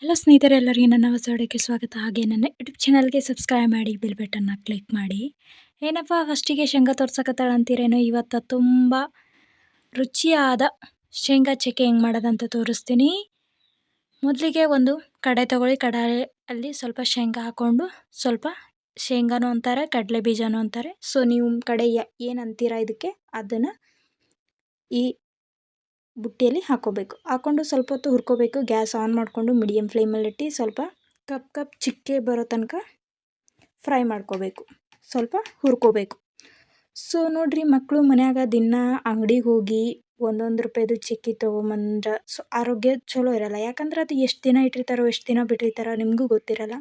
Hello ಸ್ನೇಹಿತರೆ, ಎಲ್ಲರಿಗೆ ನನ್ನ ಹೊಸ ವಿಡಿಯೋಕ್ಕೆ ಸ್ವಾಗತ. ಹಾಗೆ ನನ್ನ ಯೂಟ್ಯೂಬ್ ಚಾನಲ್ಗೆ ಸಬ್ಸ್ಕ್ರೈಬ್ ಮಾಡಿ, ಬೆಲ್ ಬಟನ್ನ ಕ್ಲಿಕ್ ಮಾಡಿ. ಏನಪ್ಪ ಫಸ್ಟಿಗೆ ಶೇಂಗಾ ತೋರ್ಸಕತ್ತಾಳ ಅಂತೀರೇನೋ, ಇವತ್ತು ತುಂಬ ರುಚಿಯಾದ ಶೇಂಗಾ ಚಕ್ಕೆ ಹೆಂಗೆ ಮಾಡೋದಂತ ತೋರಿಸ್ತೀನಿ. ಮೊದಲಿಗೆ ಒಂದು ಕಡಾಯಿ ತೊಗೊಳ್ಳಿ. ಕಡಾಯಲ್ಲಿ ಸ್ವಲ್ಪ ಶೇಂಗಾ ಹಾಕ್ಕೊಂಡು, ಸ್ವಲ್ಪ ಶೇಂಗಾನು ಅಂತಾರೆ, ಕಡಲೆ ಬೀಜನೂ ಅಂತಾರೆ. ಸೊ ನೀವು ಕಡೆ ಏನು ಅಂತೀರಾ ಇದಕ್ಕೆ, ಅದನ್ನು ಈ ಬುಟ್ಟಿಯಲ್ಲಿ ಹಾಕ್ಕೋಬೇಕು. ಹಾಕ್ಕೊಂಡು ಸ್ವಲ್ಪ ಹೊತ್ತು ಹುರ್ಕೋಬೇಕು. ಗ್ಯಾಸ್ ಆನ್ ಮಾಡಿಕೊಂಡು ಮೀಡಿಯಮ್ ಫ್ಲೇಮಲ್ಲಿಟ್ಟು ಸ್ವಲ್ಪ ಕಪ್ ಚಿಕ್ಕೆ ಬರೋ ತನಕ ಫ್ರೈ ಮಾಡ್ಕೋಬೇಕು, ಸ್ವಲ್ಪ ಹುರ್ಕೋಬೇಕು. ಸೊ ನೋಡಿರಿ, ಮಕ್ಕಳು ಮನ್ಯಾಗ ದಿನ ಅಂಗಡಿಗೆ ಹೋಗಿ ಒಂದೊಂದು ರೂಪಾಯಿದು ಚಿಕ್ಕಿ ತೊಗೊಂಬಂದ್ರೆ ಸೊ ಆರೋಗ್ಯ ಚಲೋ ಇರೋಲ್ಲ. ಯಾಕಂದ್ರೆ ಅದು ಎಷ್ಟು ದಿನ ಇಟ್ಟಿರ್ತಾರೋ ಎಷ್ಟು ದಿನ ಬಿಟ್ಟಿರ್ತಾರೋ ನಿಮಗೂ ಗೊತ್ತಿರಲ್ಲ.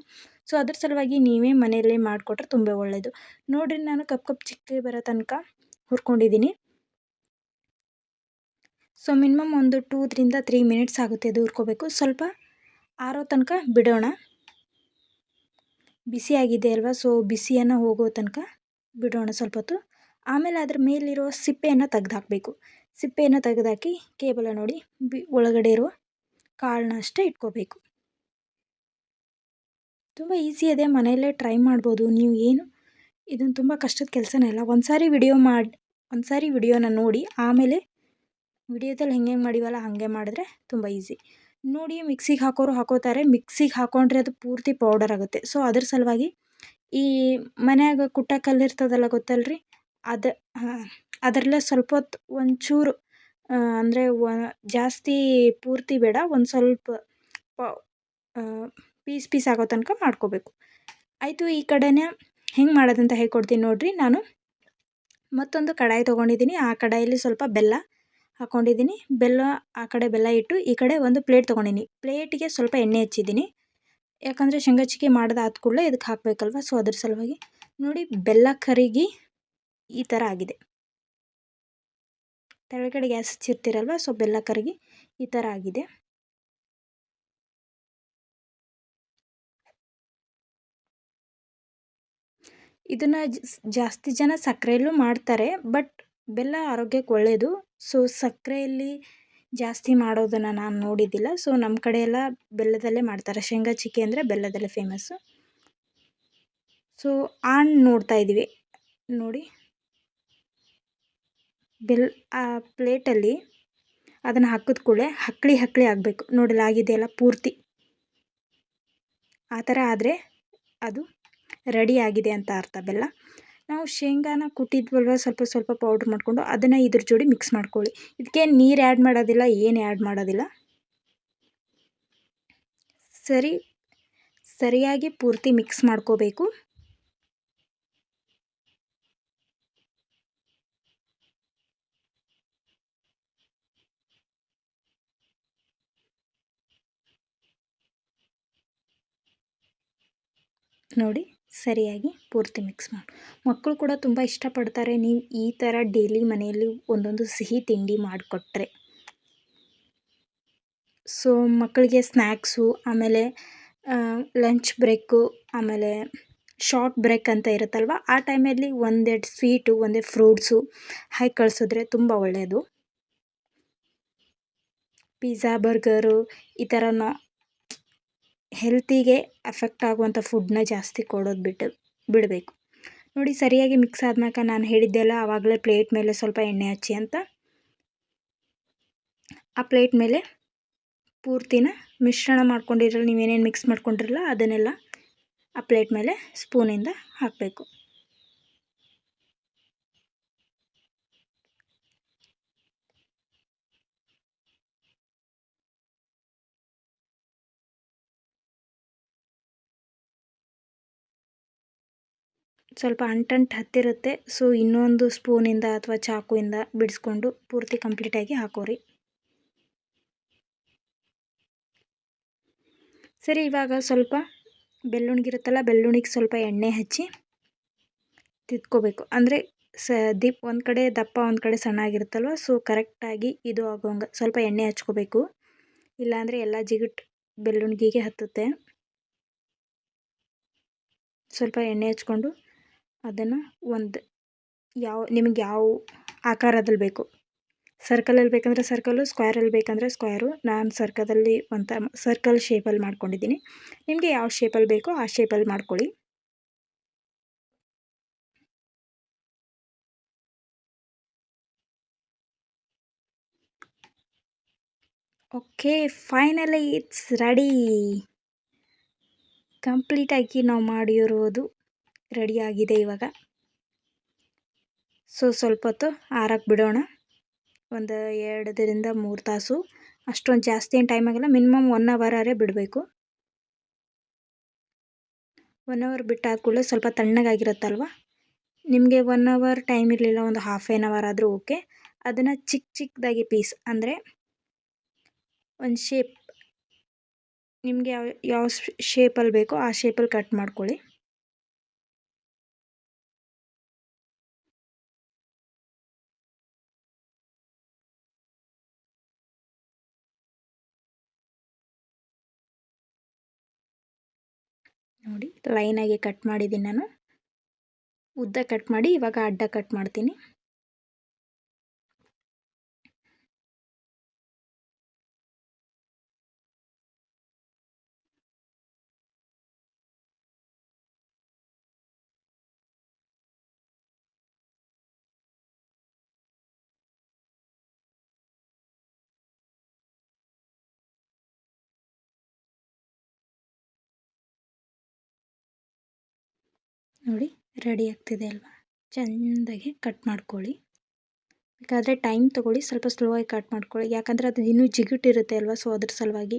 ಸೊ ಅದ್ರ ಸಲುವಾಗಿ ನೀವೇ ಮನೆಯಲ್ಲೇ ಮಾಡಿಕೊಟ್ರೆ ತುಂಬ ಒಳ್ಳೆಯದು. ನೋಡಿರಿ, ನಾನು ಕಪ್ ಚಿಕ್ಕೆ ಬರೋ ತನಕ ಹುರ್ಕೊಂಡಿದ್ದೀನಿ. ಸೊ ಮಿನಿಮಮ್ ಒಂದು 2-3 ಮಿನಿಟ್ಸ್ ಆಗುತ್ತೆ ಅದು ಹುರ್ಕೋಬೇಕು. ಸ್ವಲ್ಪ ಆರೋ ತನಕ ಬಿಡೋಣ. ಬಿಸಿ ಆಗಿದೆ ಅಲ್ವಾ, ಸೊ ಬಿಸಿಯನ್ನು ಹೋಗೋ ತನಕ ಬಿಡೋಣ ಸ್ವಲ್ಪ ಹೊತ್ತು. ಆಮೇಲೆ ಅದ್ರ ಮೇಲಿರೋ ಸಿಪ್ಪೆಯನ್ನು ತೆಗ್ದಾಕಬೇಕು. ಸಿಪ್ಪೆಯನ್ನು ತೆಗೆದಾಕಿ ಕೇವಲ ನೋಡಿ ಒಳಗಡೆ ಇರೋ ಕಾಳನ್ನ ಅಷ್ಟೇ ಇಟ್ಕೋಬೇಕು. ತುಂಬ ಈಸಿ ಇದೆ, ಮನೆಯಲ್ಲೇ ಟ್ರೈ ಮಾಡ್ಬೋದು ನೀವು. ಏನು ಇದನ್ನು ತುಂಬ ಕಷ್ಟದ ಕೆಲಸನೇ ಇಲ್ಲ. ಒಂದ್ಸಾರಿ ವಿಡಿಯೋನ ನೋಡಿ ಆಮೇಲೆ ವಿಡಿಯೋದಲ್ಲಿ ಹೆಂಗೆ ಮಾಡಿವಲ್ಲ ಹಾಗೆ ಮಾಡಿದ್ರೆ ತುಂಬ ಈಸಿ. ನೋಡಿ, ಮಿಕ್ಸಿಗೆ ಹಾಕೋರು ಹಾಕೋತಾರೆ. ಮಿಕ್ಸಿಗೆ ಹಾಕೊಂಡ್ರೆ ಅದು ಪೂರ್ತಿ ಪೌಡರ್ ಆಗುತ್ತೆ. ಸೊ ಅದ್ರ ಸಲುವಾಗಿ ಈ ಮನ್ಯಾಗ ಕುಟ್ಟ ಕಲ್ಲಿರ್ತದಲ್ಲ, ಗೊತ್ತಲ್ರಿ, ಅದರಲ್ಲೇ ಸ್ವಲ್ಪ ಹೊತ್ತು ಒಂಚೂರು ಅಂದರೆ ಜಾಸ್ತಿ ಪೂರ್ತಿ ಬೇಡ, ಒಂದು ಸ್ವಲ್ಪ ಪೀಸ್ ಆಗೋ ತನಕ ಮಾಡ್ಕೋಬೇಕು. ಆಯಿತು, ಈ ಕಡೆನೇ ಹೆಂಗೆ ಮಾಡೋದಂತ ಹೇಳ್ಕೊಡ್ತೀನಿ ನೋಡಿರಿ. ನಾನು ಮತ್ತೊಂದು ಕಡಾಯಿ ತೊಗೊಂಡಿದ್ದೀನಿ. ಆ ಕಡಾಯಲ್ಲಿ ಸ್ವಲ್ಪ ಬೆಲ್ಲ ಹಾಕ್ಕೊಂಡಿದ್ದೀನಿ. ಆ ಕಡೆ ಬೆಲ್ಲ ಇಟ್ಟು ಈ ಕಡೆ ಒಂದು ಪ್ಲೇಟ್ ತೊಗೊಂಡಿನಿ. ಪ್ಲೇಟಿಗೆ ಸ್ವಲ್ಪ ಎಣ್ಣೆ ಹಚ್ಚಿದ್ದೀನಿ. ಯಾಕಂದರೆ ಶೇಂಗಾ ಚಿಕ್ಕಿ ಮಾಡಿದಾದ ಕೂಡಲೇ ಇದಕ್ಕೆ ಹಾಕಬೇಕಲ್ವ, ಸೊ ಅದ್ರ ಸಲುವಾಗಿ. ನೋಡಿ, ಬೆಲ್ಲ ಕರಗಿ ಈ ಥರ ಆಗಿದೆ. ಕೆಳಗಡೆ ಗ್ಯಾಸ್ ಹಚ್ಚಿರ್ತೀರಲ್ವ, ಸೊ ಬೆಲ್ಲ ಕರಗಿ ಈ ಥರ ಆಗಿದೆ. ಇದನ್ನು ಜಾಸ್ತಿ ಜನ ಸಕ್ಕರೆಯಲ್ಲೂ ಮಾಡ್ತಾರೆ, ಬಟ್ ಬೆಲ್ಲ ಆರೋಗ್ಯಕ್ಕೆ ಒಳ್ಳೆಯದು. ಸೊ ಸಕ್ಕರೆಯಲ್ಲಿ ಜಾಸ್ತಿ ಮಾಡೋದನ್ನು ನಾನು ನೋಡಿದ್ದಿಲ್ಲ. ಸೊ ನಮ್ಮ ಕಡೆ ಎಲ್ಲ ಬೆಲ್ಲದಲ್ಲೇ ಮಾಡ್ತಾರೆ. ಶೇಂಗಾ ಚಿಕ್ಕಿ ಅಂದರೆ ಬೆಲ್ಲದಲ್ಲೇ ಫೇಮಸ್ಸು. ಸೊ ನೋಡ್ತಾ ಇದ್ದೀವಿ ನೋಡಿ, ಆ ಪ್ಲೇಟಲ್ಲಿ ಅದನ್ನು ಹಾಕಿದ ಕೂಡಲೇ ಹಕ್ಕಳಿ ಆಗಬೇಕು. ನೋಡಲ್ಲ ಆಗಿದೆಯಲ್ಲ ಪೂರ್ತಿ, ಆ ಥರ ಆದರೆ ಅದು ರೆಡಿ ಆಗಿದೆ ಅಂತ ಅರ್ಥ. ಬೆಲ್ಲ ನಾವು ಶೇಂಗಾನ ಕುಟ್ಟಿದ್ವಲ್ವ, ಸ್ವಲ್ಪ ಪೌಡ್ರ್ ಮಾಡಿಕೊಂಡು ಅದನ್ನು ಇದ್ರ ಜೋಡಿ ಮಿಕ್ಸ್ ಮಾಡ್ಕೊಳ್ಳಿ. ಇದಕ್ಕೆ ನೀರು ಆ್ಯಡ್ ಮಾಡೋದಿಲ್ಲ, ಏನು ಆ್ಯಡ್ ಮಾಡೋದಿಲ್ಲ. ಸರಿಯಾಗಿ ಪೂರ್ತಿ ಮಿಕ್ಸ್ ಮಾಡ್ಕೋಬೇಕು. ನೋಡಿ, ಸರಿಯಾಗಿ ಪೂರ್ತಿ ಮಿಕ್ಸ್ ಮಾಡಿ. ಮಕ್ಕಳು ಕೂಡ ತುಂಬ ಇಷ್ಟಪಡ್ತಾರೆ ನೀವು ಈ ಥರ ಡೈಲಿ ಮನೆಯಲ್ಲಿ ಒಂದೊಂದು ಸಿಹಿ ತಿಂಡಿ ಮಾಡಿಕೊಟ್ರೆ. ಸೊ ಮಕ್ಕಳಿಗೆ ಸ್ನ್ಯಾಕ್ಸು, ಆಮೇಲೆ ಲಂಚ್ ಬ್ರೇಕು, ಆಮೇಲೆ ಶಾರ್ಟ್ ಬ್ರೇಕ್ ಅಂತ ಇರುತ್ತಲ್ವ, ಆ ಟೈಮಲ್ಲಿ ಒಂದೆರಡು ಸ್ವೀಟು, ಒಂದೆರಡು ಫ್ರೂಟ್ಸು ಹಾಕಿ ಕಳಿಸಿದ್ರೆ ತುಂಬ ಒಳ್ಳೆಯದು. ಪಿಜ್ಜಾ, ಬರ್ಗರು ಈ ಥರ ಹೆಲ್ತಿಗೆ ಎಫೆಕ್ಟ್ ಆಗುವಂಥ ಫುಡ್ನ ಜಾಸ್ತಿ ಕೊಡೋದು ಬಿಡಬೇಕು. ನೋಡಿ, ಸರಿಯಾಗಿ ಮಿಕ್ಸ್ ಆದ್ಮೇಲೆ ನಾನು ಹೇಳಿದ್ದೆಲ್ಲ ಆವಾಗಲೇ ಪ್ಲೇಟ್ ಮೇಲೆ ಸ್ವಲ್ಪ ಎಣ್ಣೆ ಹಚ್ಚಿ ಅಂತ. ಆ ಪ್ಲೇಟ್ ಮೇಲೆ ಪೂರ್ತಿನ ಮಿಶ್ರಣ ಮಾಡ್ಕೊಂಡಿರಲ್ಲ, ನೀವೇನೇನು ಮಿಕ್ಸ್ ಮಾಡ್ಕೊಂಡಿರಲ್ಲ ಅದನ್ನೆಲ್ಲ ಆ ಪ್ಲೇಟ್ ಮೇಲೆ ಸ್ಪೂನಿಂದ ಹಾಕಬೇಕು. ಸ್ವಲ್ಪ ಅಂಟಂಟು ಹತ್ತಿರುತ್ತೆ. ಸೊ ಇನ್ನೊಂದು ಸ್ಪೂನಿಂದ ಅಥವಾ ಚಾಕುವಿಂದ ಬಿಡಿಸ್ಕೊಂಡು ಪೂರ್ತಿ ಕಂಪ್ಲೀಟಾಗಿ ಹಾಕೋರಿ. ಸರಿ, ಇವಾಗ ಸ್ವಲ್ಪ ಬೆಳ್ಳುಣಿಗಿರುತ್ತಲ್ಲ, ಬೆಳ್ಳುಣಿಗೆ ಸ್ವಲ್ಪ ಎಣ್ಣೆ ಹಚ್ಚಿ ತಿದ್ಕೋಬೇಕು. ಅಂದರೆ ಒಂದು ಕಡೆ ದಪ್ಪ ಒಂದು ಕಡೆ ಸಣ್ಣ ಆಗಿರುತ್ತಲ್ವ, ಸೊ ಕರೆಕ್ಟಾಗಿ ಇದು ಆಗೋಂಗೆ ಸ್ವಲ್ಪ ಎಣ್ಣೆ ಹಚ್ಕೋಬೇಕು. ಇಲ್ಲಾಂದರೆ ಎಲ್ಲ ಜಿಗುಟ್ ಬೆಳ್ಳುಣಿಗೆ ಹತ್ತುತ್ತೆ. ಸ್ವಲ್ಪ ಎಣ್ಣೆ ಹಚ್ಕೊಂಡು ಅದನ್ನು ನಿಮಗೆ ಯಾವ ಆಕಾರದಲ್ಲಿ ಬೇಕು ಸರ್ಕಲಲ್ಲಿ ಬೇಕಂದರೆ ಸರ್ಕಲ್ಲು, ಸ್ಕ್ವೇರಲ್ಲಿ ಬೇಕಂದರೆ ಸ್ಕ್ವೇರು. ನಾನು ಸರ್ಕಲ್ ಶೇಪಲ್ಲಿ ಮಾಡ್ಕೊಂಡಿದ್ದೀನಿ. ನಿಮಗೆ ಯಾವ ಶೇಪಲ್ಲಿ ಬೇಕೋ ಆ ಶೇಪಲ್ಲಿ ಮಾಡ್ಕೊಳ್ಳಿ. Okay, finally it's ready. ಕಂಪ್ಲೀಟಾಗಿ ನಾವು ಮಾಡಿರೋದು ರೆಡಿಯಾಗಿದೆ ಇವಾಗ. ಸ್ವಲ್ಪ ಹೊತ್ತು ಆರಕ್ಕೆ ಬಿಡೋಣ. ಒಂದು 2ರಿಂದ 3 ತಾಸು. ಅಷ್ಟೊಂದು ಜಾಸ್ತಿ ಏನು ಟೈಮ್ ಆಗಲ್ಲ. ಮಿನಿಮಮ್ 1 ಅವರೇ ಬಿಡಬೇಕು. 1 ಅವರ್ ಬಿಟ್ಟಾದ ಕೂಡಲೇ ಸ್ವಲ್ಪ ತಣ್ಣಗಾಗಿರುತ್ತಲ್ವ, ನಿಮಗೆ 1 ಅವರ್ ಟೈಮ್ ಇರಲಿಲ್ಲ, ಒಂದು ಹಾಫ್ ಆನ್ ಅವರ್ ಆದರೂ ಓಕೆ. ಅದನ್ನು ಚಿಕ್ಕದಾಗಿ ಪೀಸ್ ಅಂದರೆ ಒಂದು ಶೇಪ್, ನಿಮಗೆ ಯಾವ ಶೇಪಲ್ಲಿ ಬೇಕೋ ಆ ಶೇಪಲ್ಲಿ ಕಟ್ ಮಾಡ್ಕೊಳ್ಳಿ. ನೋಡಿ, ಲೈನಾಗಿ ಕಟ್ ಮಾಡಿದ್ದೀನಿ ನಾನು. ಉದ್ದ ಕಟ್ ಮಾಡಿ ಇವಾಗ ಅಡ್ಡ ಕಟ್ ಮಾಡ್ತೀನಿ. ನೋಡಿ, ರೆಡಿ ಆಗ್ತಿದೆ ಅಲ್ವಾ? ಚೆಂದಾಗಿ ಕಟ್ ಮಾಡ್ಕೊಳ್ಳಿ. ಬೇಕಾದರೆ ಟೈಮ್ ತೊಗೊಳ್ಳಿ, ಸ್ವಲ್ಪ ಸ್ಲೋ ಆಗಿ ಕಟ್ ಮಾಡ್ಕೊಳ್ಳಿ. ಯಾಕಂದರೆ ಅದು ಇನ್ನೂ ಜಿಗುಟಿರುತ್ತೆ ಅಲ್ವಾ, ಸೊ ಅದ್ರ ಸಲುವಾಗಿ